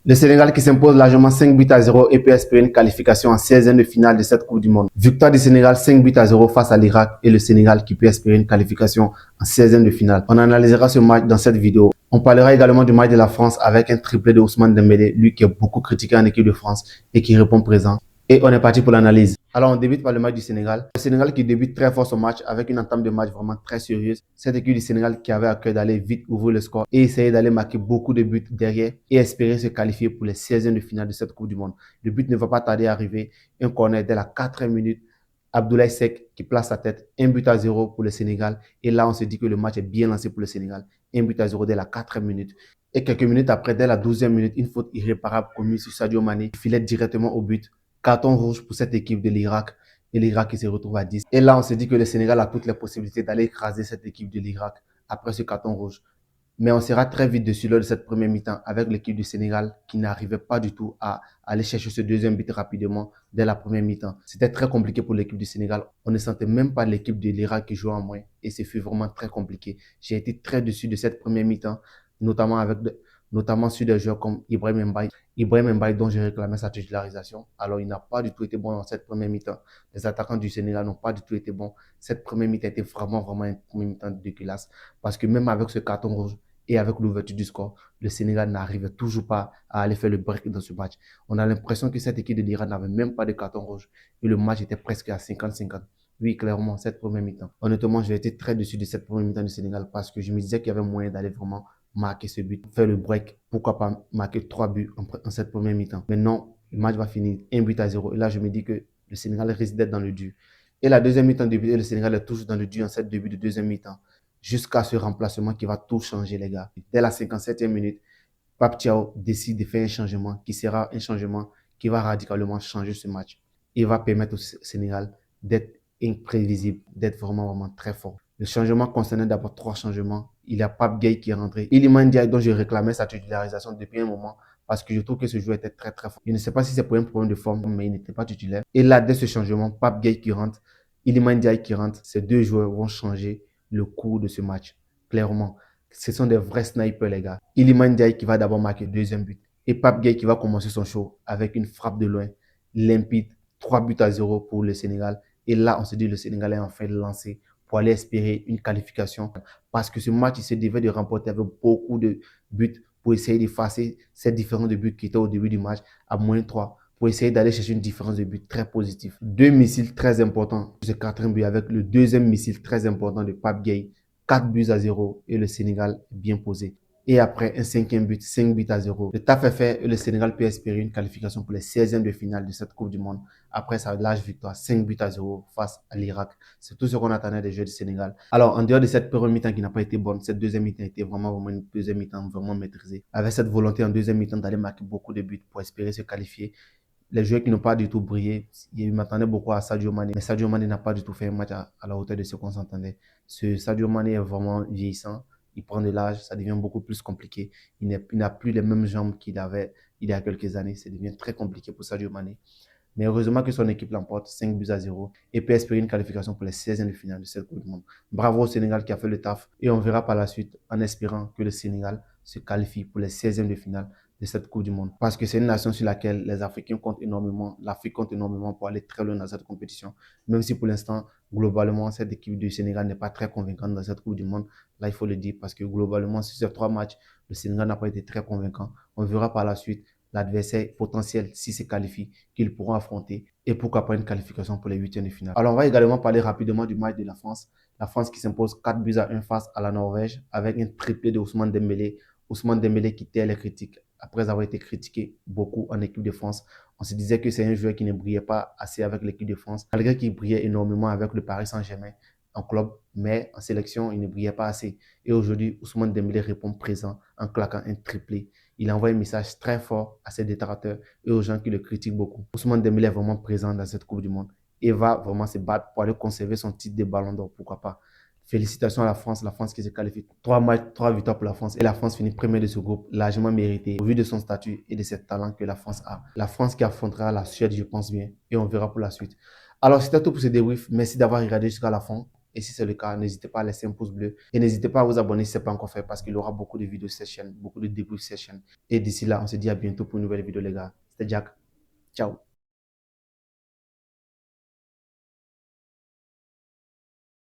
Le Sénégal qui s'impose largement 5 buts à 0 et peut espérer une qualification en 16e de finale de cette Coupe du Monde. Victoire du Sénégal 5 buts à 0 face à l'Irak et le Sénégal qui peut espérer une qualification en 16e de finale. On analysera ce match dans cette vidéo. On parlera également du match de la France avec un triplé de Ousmane Dembélé, lui qui est beaucoup critiqué en équipe de France et qui répond présent. Et on est parti pour l'analyse. Alors on débute par le match du Sénégal. Le Sénégal qui débute très fort son match avec une entame de match vraiment très sérieuse. Cette équipe du Sénégal qui avait à cœur d'aller vite ouvrir le score et essayer d'aller marquer beaucoup de buts derrière et espérer se qualifier pour les 16e de finale de cette Coupe du Monde. Le but ne va pas tarder à arriver. Un corner dès la 4e minute. Abdoulaye Seck qui place sa tête, 1 but à 0 pour le Sénégal. Et là, on se dit que le match est bien lancé pour le Sénégal. 1 but à 0 dès la 4e minute. Et quelques minutes après, dès la 12e minute, une faute irréparable commise sur Sadio Mané qui filette directement au but. Carton rouge pour cette équipe de l'Irak. Et l'Irak qui se retrouve à 10. Et là, on se dit que le Sénégal a toutes les possibilités d'aller écraser cette équipe de l'Irak après ce carton rouge. Mais on sera très vite dessus lors de cette première mi-temps avec l'équipe du Sénégal qui n'arrivait pas du tout à aller chercher ce deuxième but rapidement dès la première mi-temps. C'était très compliqué pour l'équipe du Sénégal. On ne sentait même pas l'équipe de l'Irak qui jouait en moins et ce fut vraiment très compliqué. J'ai été très déçu de cette première mi-temps, notamment sur des joueurs comme Ibrahim Mbaye. Ibrahim Mbaye dont j'ai réclamé sa titularisation. Alors, il n'a pas du tout été bon dans cette première mi-temps. Les attaquants du Sénégal n'ont pas du tout été bons. Cette première mi-temps était vraiment une première mi-temps dégueulasse parce que même avec ce carton rouge, et avec l'ouverture du score, le Sénégal n'arrivait toujours pas à aller faire le break dans ce match. On a l'impression que cette équipe de l'Iran n'avait même pas de carton rouge et le match était presque à 50-50. Oui, clairement, cette première mi-temps. Honnêtement, j'ai été très déçu de cette première mi-temps du Sénégal parce que je me disais qu'il y avait moyen d'aller vraiment marquer ce but, faire le break. Pourquoi pas marquer 3 buts en cette première mi-temps. Mais non, le match va finir 1 but à 0. Et là, je me dis que le Sénégal risque d'être dans le dur. Et la deuxième mi-temps débuté, le Sénégal est toujours dans le dur en cette début de deuxième mi-temps. Jusqu'à ce remplacement qui va tout changer, les gars. Dès la 57e minute, Pape Thiaw décide de faire un changement qui sera un changement qui va radicalement changer ce match. Il va permettre au Sénégal d'être imprévisible, d'être vraiment très fort. Le changement concernait d'abord 3 changements. Il y a Pape Gueye qui est rentré. Iliman Ndiaye, dont je réclamais sa titularisation depuis un moment parce que je trouve que ce joueur était très fort. Je ne sais pas si c'est pour un problème de forme, mais il n'était pas titulaire. Et là, dès ce changement, Pape Gueye qui rentre, Iliman Ndiaye qui rentre, ces deux joueurs vont changer le cours de ce match. Clairement, ce sont des vrais snipers, les gars. Iliman Ndiaye qui va d'abord marquer le deuxième but. Et Pape Gueye qui va commencer son show avec une frappe de loin, limpide, 3 buts à 0 pour le Sénégal. Et là, on se dit le Sénégal est enfin lancé pour aller espérer une qualification. Parce que ce match, il se devait de remporter avec beaucoup de buts pour essayer d'effacer cette différence de buts qui était au début du match à moins 3. Pour essayer d'aller chercher une différence de but très positive. 2 missiles très importants. Ce 4e but avec le deuxième missile très important de Pape Gueye. 4 buts à 0 et le Sénégal bien posé. Et après un 5e but, 5 buts à 0. Le taf est fait et le Sénégal peut espérer une qualification pour les 16e de finale de cette Coupe du Monde. Après sa large victoire, 5 buts à 0 face à l'Irak. C'est tout ce qu'on attendait des joueurs du Sénégal. Alors, en dehors de cette première mi-temps qui n'a pas été bonne, cette deuxième mi-temps était vraiment une deuxième mi-temps vraiment maîtrisée. Avec cette volonté en deuxième mi-temps d'aller marquer beaucoup de buts pour espérer se qualifier. Les joueurs qui n'ont pas du tout brillé, ils m'attendaient beaucoup à Sadio Mané. Mais Sadio Mané n'a pas du tout fait un match à la hauteur de ce qu'on s'entendait. Ce Sadio Mané est vraiment vieillissant. Il prend de l'âge, ça devient beaucoup plus compliqué. Il n'a plus les mêmes jambes qu'il avait il y a quelques années. Ça devient très compliqué pour Sadio Mané. Mais heureusement que son équipe l'emporte 5 buts à 0 et peut espérer une qualification pour les 16e de finale de cette Coupe du Monde. Bravo au Sénégal qui a fait le taf et on verra par la suite en espérant que le Sénégal se qualifie pour les 16e de finale de cette Coupe du Monde. Parce que c'est une nation sur laquelle les Africains comptent énormément, l'Afrique compte énormément pour aller très loin dans cette compétition. Même si pour l'instant, globalement, cette équipe du Sénégal n'est pas très convaincante dans cette Coupe du Monde. Là, il faut le dire parce que globalement, sur ces 3 matchs, le Sénégal n'a pas été très convaincant. On verra par la suite l'adversaire potentiel s'il se qualifie, qu'ils pourront affronter et pourquoi pas une qualification pour les 8e de finale. Alors on va également parler rapidement du match de la France. La France qui s'impose 4 buts à 1 face à la Norvège avec un triplé de Ousmane Dembélé. Ousmane Dembélé qui tait les critiques après avoir été critiqué beaucoup en équipe de France. On se disait que c'est un joueur qui ne brillait pas assez avec l'équipe de France, malgré qu'il brillait énormément avec le Paris Saint-Germain en club, mais en sélection, il ne brillait pas assez. Et aujourd'hui, Ousmane Dembélé répond présent en claquant un triplé. Il envoie un message très fort à ses détracteurs et aux gens qui le critiquent beaucoup. Ousmane Dembélé est vraiment présent dans cette Coupe du Monde et va vraiment se battre pour aller conserver son titre de Ballon d'Or, pourquoi pas. Félicitations à la France qui se qualifie. 3 matchs, 3 victoires pour la France et la France finit première de ce groupe, largement mérité au vu de son statut et de ses talents que la France a. La France qui affrontera la Suède, je pense bien, et on verra pour la suite. Alors, c'était tout pour ce débrief. Merci d'avoir regardé jusqu'à la fin. Et si c'est le cas, n'hésitez pas à laisser un pouce bleu. Et n'hésitez pas à vous abonner si ce n'est pas encore fait parce qu'il y aura beaucoup de vidéos sur cette chaîne, beaucoup de débriefs sur cette chaîne. Et d'ici là, on se dit à bientôt pour une nouvelle vidéo, les gars. C'était Jack. Ciao.